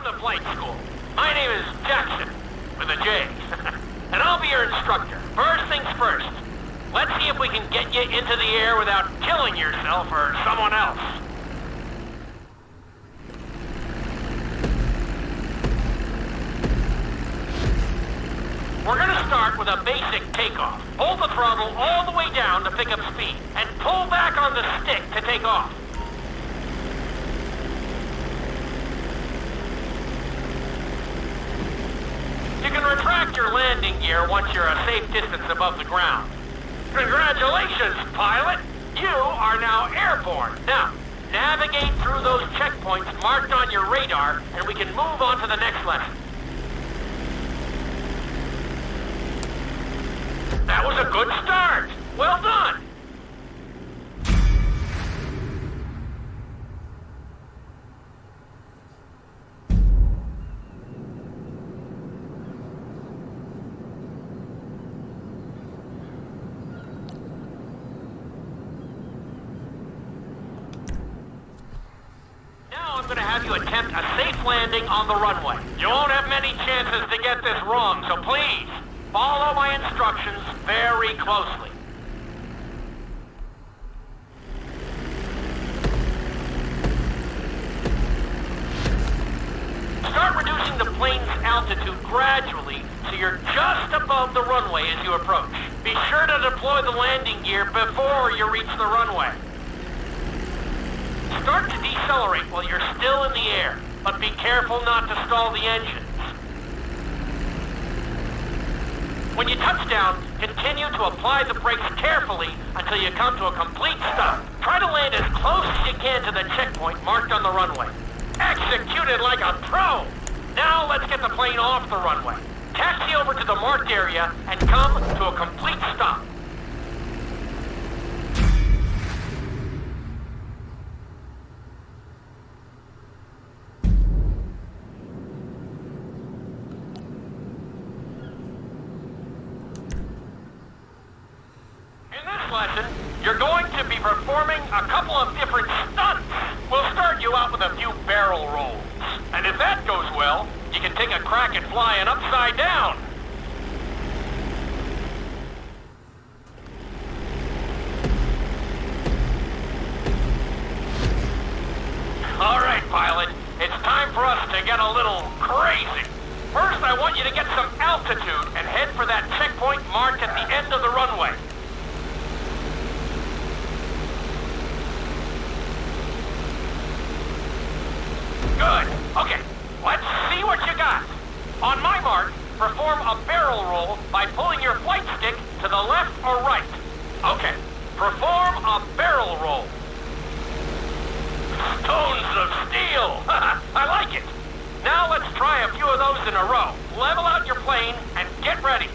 Welcome to flight school. My name is Jackson, with a J. And I'll be your instructor. First things first. Let's see if we can get you into the air without killing yourself or someone else. We're gonna start with a basic takeoff. Hold the throttle all the way down to pick up speed, and pull back on the stick to take off. You can retract your landing gear once you're a safe distance above the ground. Congratulations, pilot! You are now airborne. Now, navigate through those checkpoints marked on your radar, and we can move on to the next lesson. That was a good start. Well done. Now I'm going to have you attempt a safe landing on the runway. You won't have many chances to get this wrong, so please, follow my instructions very closely. Start reducing the plane's altitude gradually so you're just above the runway as you approach. Be sure to deploy the landing gear before you reach the runway. Start to decelerate while you're still in the air, but be careful not to stall the engines. When you touch down, continue to apply the brakes carefully until you come to a complete stop. Try to land as close as you can to the checkpoint marked on the runway. Executed like a pro! Now let's get the plane off the runway. Taxi over to the marked area and come to a complete stop. Lesson, you're going to be performing a couple of different stunts. We'll start you out with a few barrel rolls. And if that goes well, you can take a crack at flying upside down. All right, pilot. It's time for us to get a little crazy. First, I want you to get some altitude and head for that checkpoint marked at the end of the runway. Good. Okay, let's see what you got. On my mark, perform a barrel roll by pulling your flight stick to the left or right. Okay, perform a barrel roll. Stones of steel! I like it. Now let's try a few of those in a row. Level out your plane and get ready.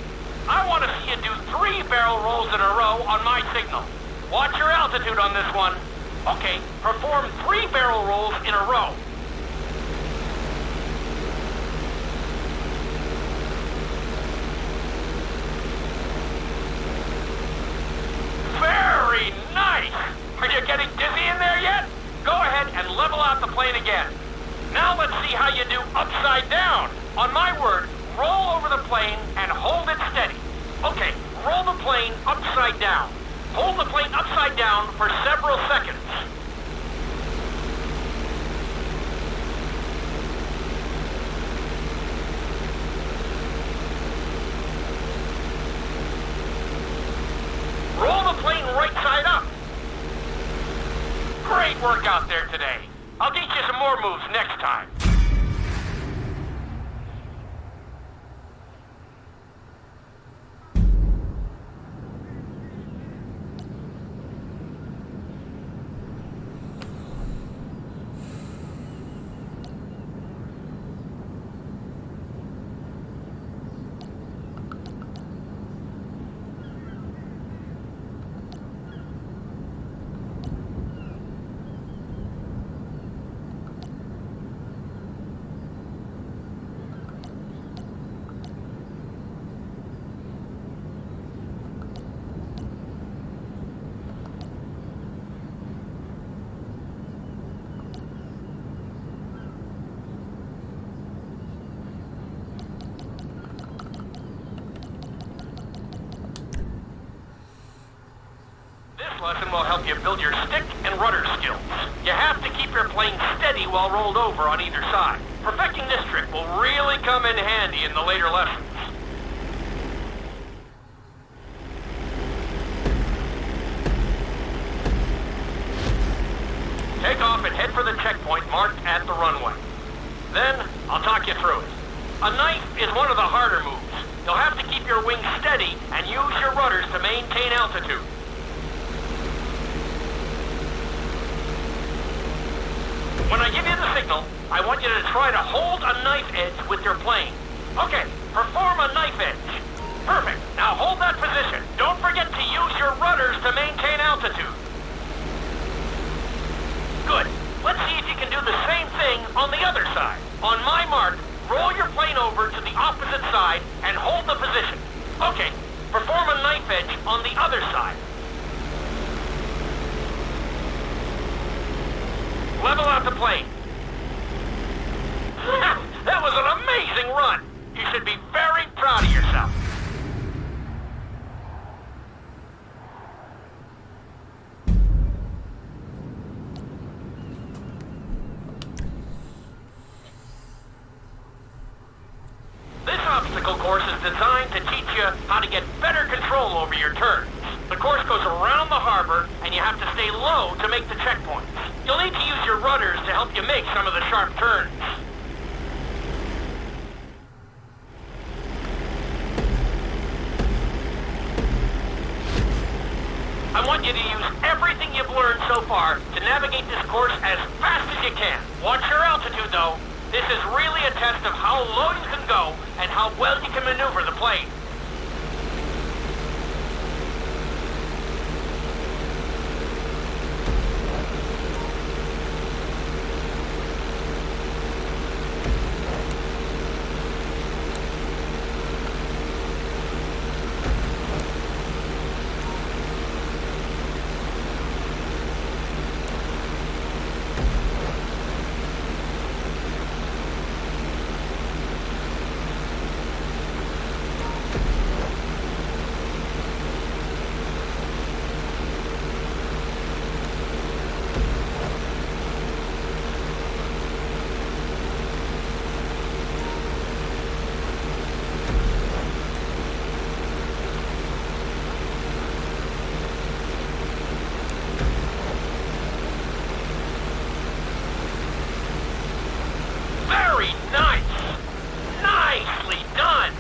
I want to see you do 3 barrel rolls in a row on my signal. Watch your altitude on this one. Okay, perform 3 barrel rolls in a row. Very nice! Are you getting dizzy in there yet? Go ahead and level out the plane again. Now let's see how you do upside down. On my word, roll over the plane and hold it steady. Okay, roll the plane upside down. Hold the plane upside down for several seconds. Roll the plane right side up. Great work out there today. I'll teach you some more moves next time. lesson will help you build your stick and rudder skills. You have to keep your plane steady while rolled over on either side. Perfecting this trick will really come in handy in the later lessons. Take off and head for the checkpoint marked at the runway. Then, I'll talk you through it. A knife is one of the harder moves. You'll have to keep your wings steady and use your rudders to maintain altitude. When I give you the signal, I want you to try to hold a knife edge with your plane. Okay, perform a knife edge. Perfect. Now hold that position. Don't forget to use your rudders to maintain altitude. Good. Let's see if you can do the same thing on the other side. On my mark, roll your plane over to the opposite side and hold the position. Okay, perform a knife edge on the other side. Level out the plane. That was an amazing run. You should be very proud of yourself. This obstacle course is designed to teach you how to get better control over your turns. The course goes around the harbor, and you have to stay low to make the checkpoints. You'll need to use your rudders to help you make some of the sharp turns. I want you to use everything you've learned so far to navigate this course as fast as you can. Watch your altitude, though. This is really a test of how low you can go and how well you can maneuver the plane. Very nice! Nicely done!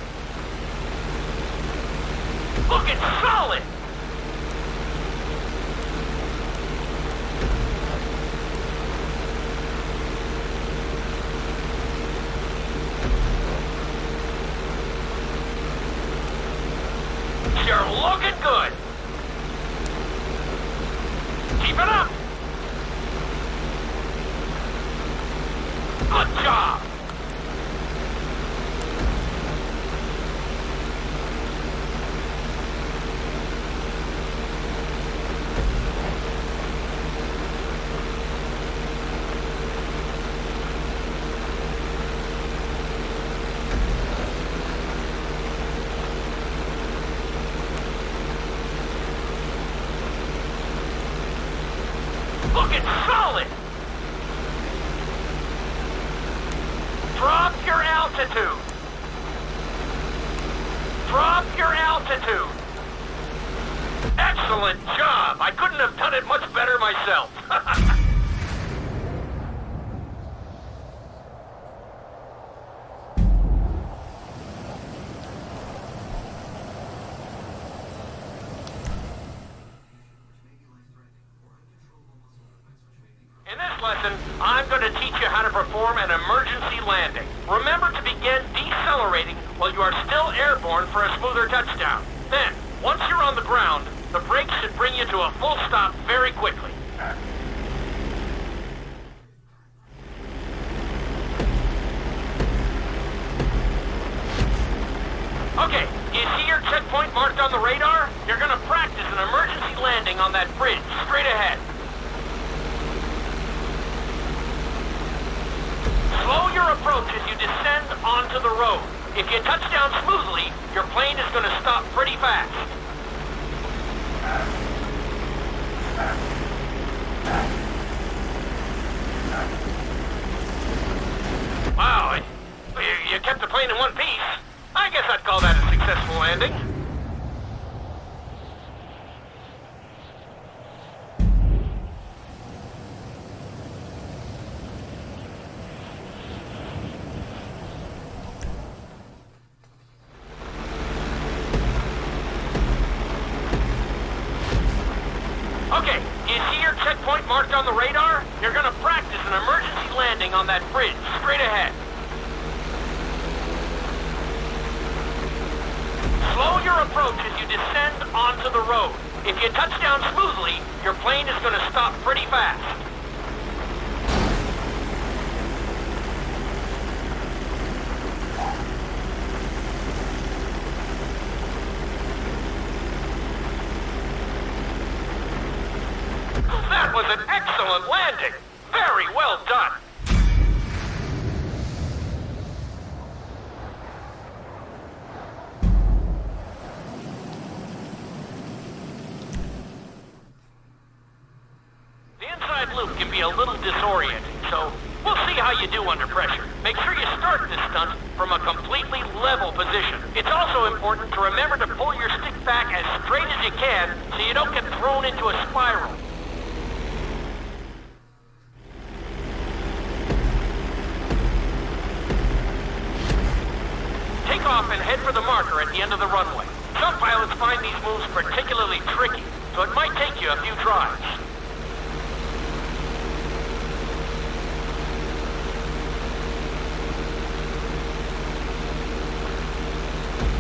Looking solid! You're looking good! Keep it up! Good job! Looking solid! Drop your altitude! Drop your altitude! Excellent job! I couldn't have done it much better myself. In this lesson, I'm going to teach you how to perform an emergency landing. Remember to begin decelerating while you are still airborne for a smoother touchdown. Then, once you're on the ground, the brakes should bring you to a full stop very quickly. Okay, you see your checkpoint marked on the radar? You're going to practice an emergency landing on that bridge straight ahead. Slow your approach as you descend onto the road. If you touch down smoothly, your plane is going to stop pretty fast. Okay, do you see your checkpoint marked on the radar? You're gonna practice an emergency landing on that bridge, straight ahead. Slow your approach as you descend onto the road. If you touch down smoothly, your plane is gonna stop pretty fast. That was an excellent landing. Very well done. The inside loop can be a little disorienting, so we'll see how you do under pressure. Make sure you start this stunt from a completely level position. It's also important to remember to pull your stick back as straight as you can so you don't get thrown into a spiral. Take off and head for the marker at the end of the runway. Some pilots find these moves particularly tricky, so it might take you a few tries.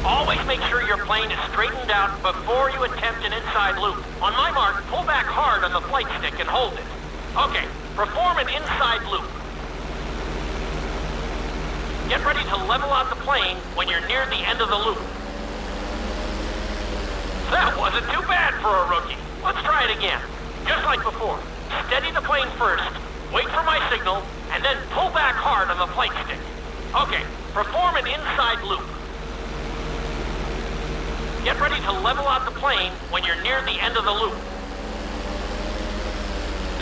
Always make sure your plane is straightened out before you attempt an inside loop. On my mark, pull back hard on the flight stick and hold it. Okay, perform an inside loop. Get ready to level out the plane when you're near the end of the loop. That wasn't too bad for a rookie. Let's try it again. Just like before. Steady the plane first, wait for my signal, and then pull back hard on the flight stick. Okay, perform an inside loop. Get ready to level out the plane when you're near the end of the loop.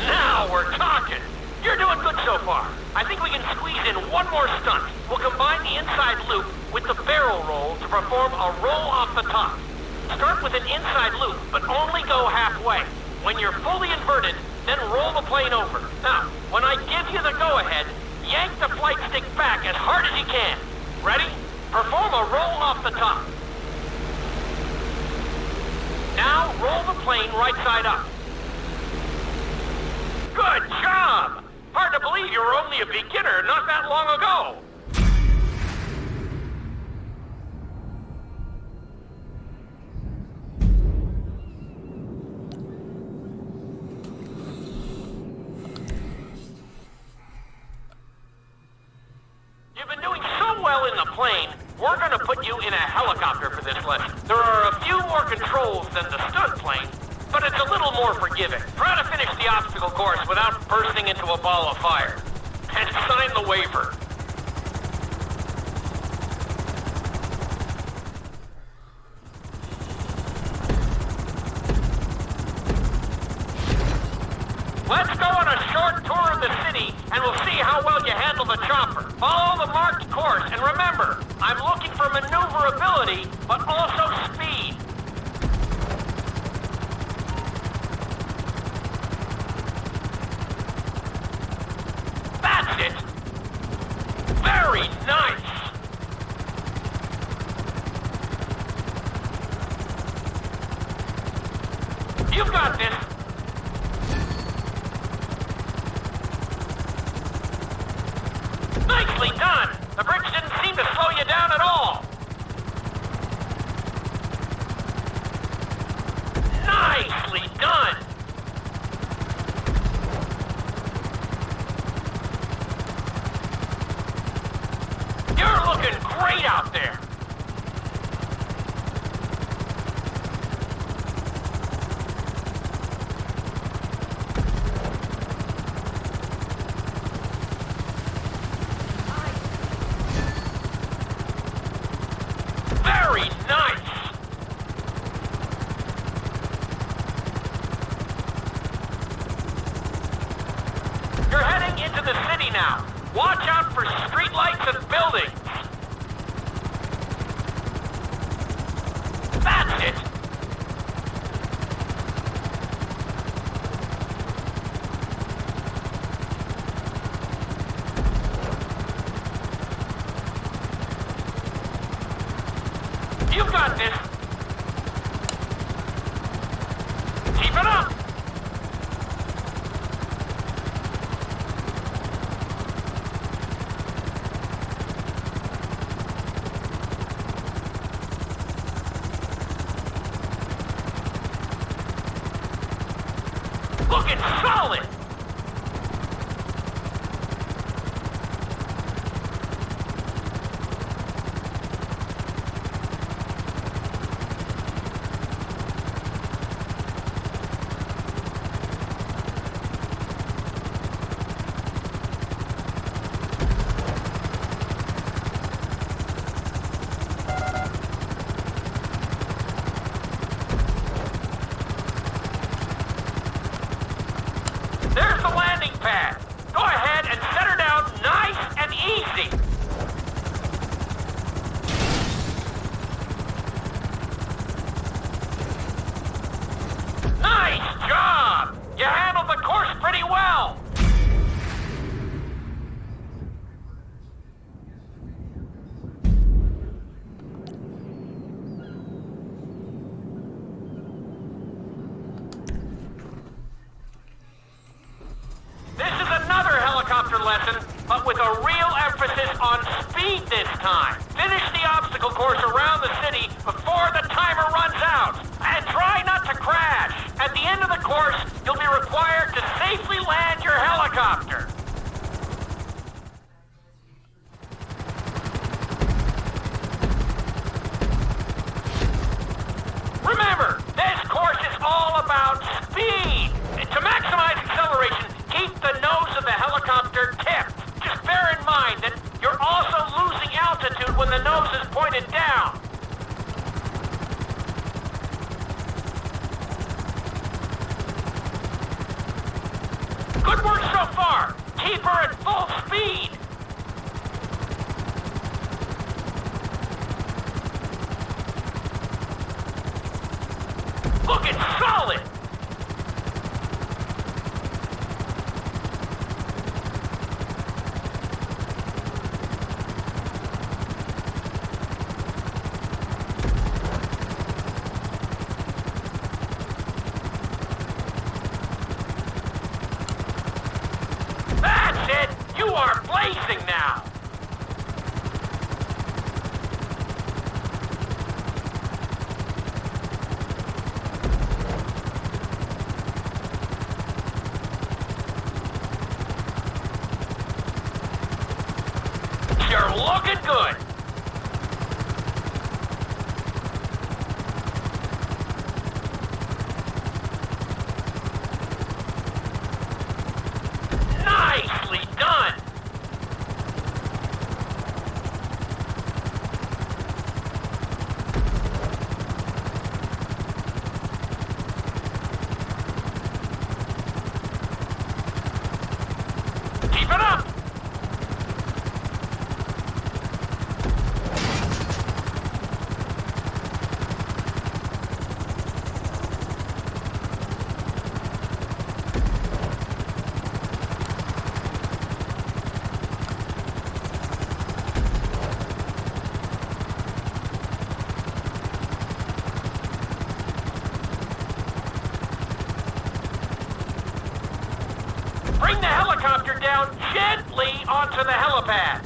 Now we're talking. You're doing good so far. I think we can squeeze in one more stunt. We'll combine the inside loop with the barrel roll to perform a roll off the top. Start with an inside loop, but only go halfway. When you're fully inverted, then roll the plane over. Now, when I give you the go-ahead, yank the flight stick back as hard as you can. Ready? Perform a roll off the top. Now, roll the plane right side up. Good job! Hard to believe you were only a beginner not that long ago. You've been doing so well in the plane, we're gonna put you in a helicopter for this lesson. There are a few more controls than the stunt plane, but it's a little more forgiving. Try to finish the obstacle course without bursting into a ball of fire. And sign the waiver. Let's go on a short tour of the city, and we'll see how well you handle the chopper. Follow the marked course, and remember, I'm looking for maneuverability, but also speed. That's it! Very nice! You've got this! Nicely done! The bridge didn't seem to slow you down at all! Nicely done! You're looking great out there! Very nice! You're heading into the city now. Watch out for streetlights and buildings. That's it! You've got this! Keep it up! Looking solid! There's the landing pad. Go ahead and set her down nice and easy. Nice job! You handled the course pretty well. This is another helicopter lesson, but with a real emphasis on speed this time. Finish the obstacle course around the city before the timer runs out. And try not to crash. At the end of the course, you'll be required to safely land your helicopter. Remember, this course is all about speed. To maximize acceleration, keep the nose of the helicopter tipped. Just bear in mind that you're also losing altitude when the nose is pointed down. Good work so far. Keep her at full speed. Looking solid. That's it! You are blazing now! You're looking good! Nicely done! Keep it up! Bring the helicopter down gently onto the helipad.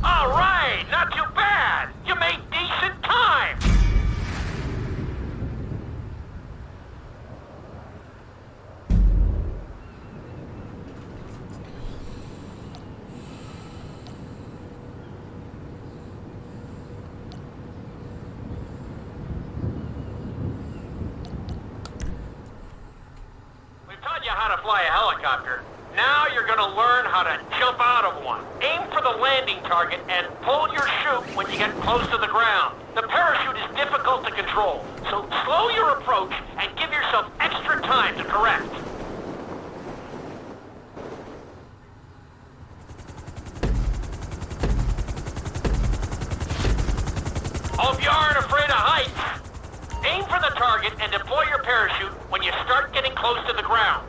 All right, not too bad. You made decent time. We've taught you how to fly a helicopter. Now you're gonna learn how to jump out of one. Aim for the landing target and pull your chute when you get close to the ground. The parachute is difficult to control, so slow your approach and give yourself extra time to correct. Hope you aren't afraid of heights. Aim for the target and deploy your parachute when you start getting close to the ground.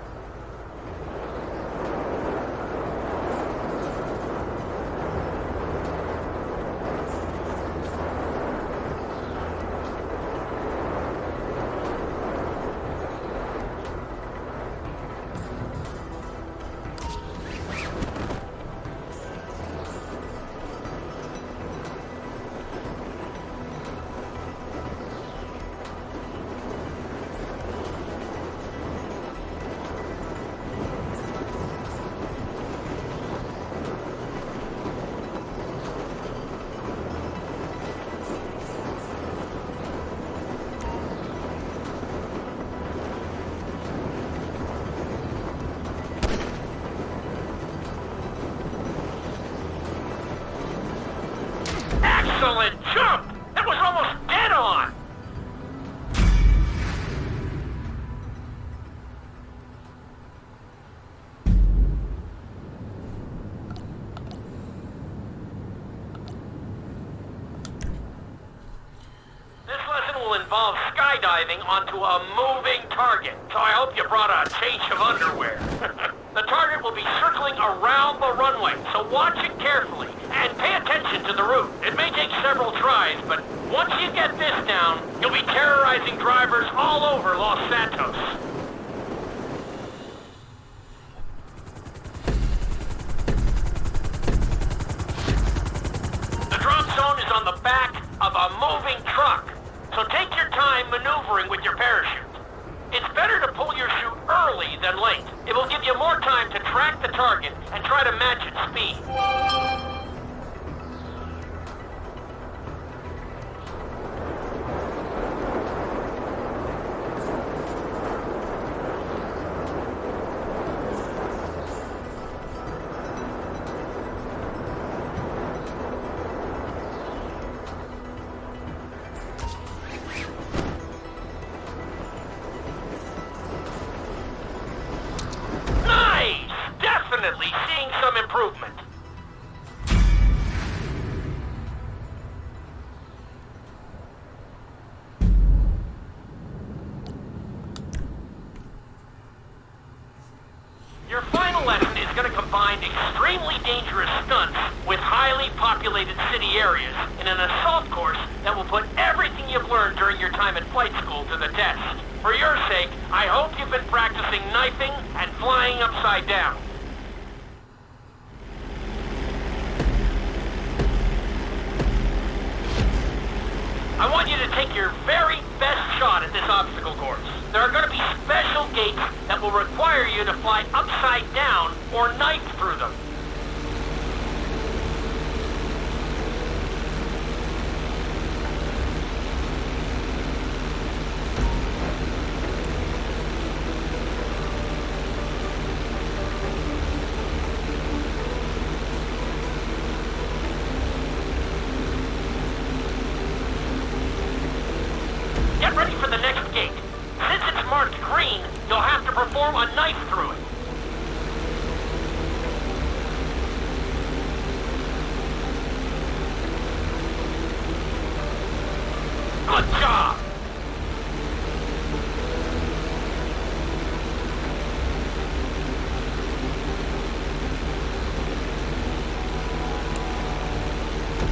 nosediving onto a moving target, so I hope you brought a change of underwear. The target will be circling around the runway, so watch it carefully and pay attention to the route. It may take several tries, but once you get this down, you'll be terrorizing drivers all over Los Santos. The drop zone is on the back of a moving truck, so take your time maneuvering with your parachute. It's better to pull your chute early than late. It will give you more time to track the target and try to match its speed. Definitely seeing some improvement. Your final lesson is going to combine extremely dangerous stunts with highly populated city areas in an assault course that will put everything you've learned during your time at flight school to the test. For your sake, I hope you've been practicing knifing and flying upside down. I want you to take your very best shot at this obstacle course. There are going to be special gates that will require you to fly upside down or knife through them. Get ready for the next gate. Since it's marked green, you'll have to perform a knife through it. Good job!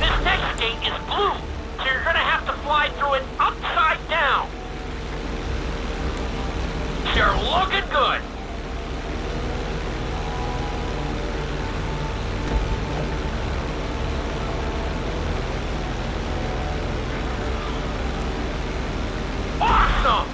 This next gate is blue, so you're gonna have to fly through it upside down. You're looking good. Awesome!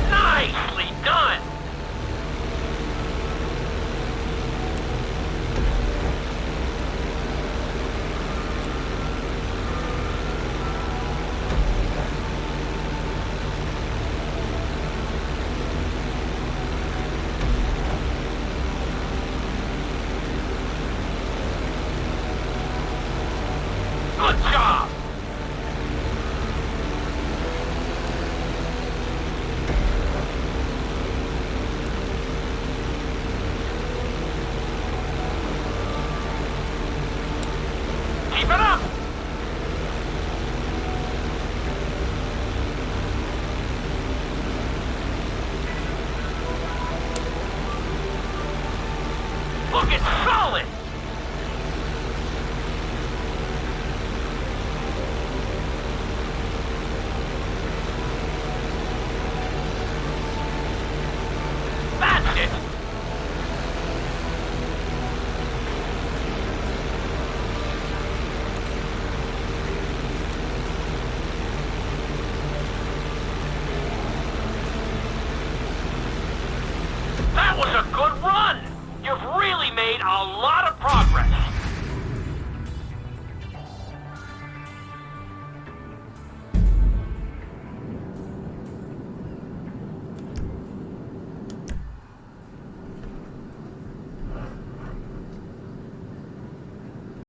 Nicely done! Good job! Keep it up! Looking solid!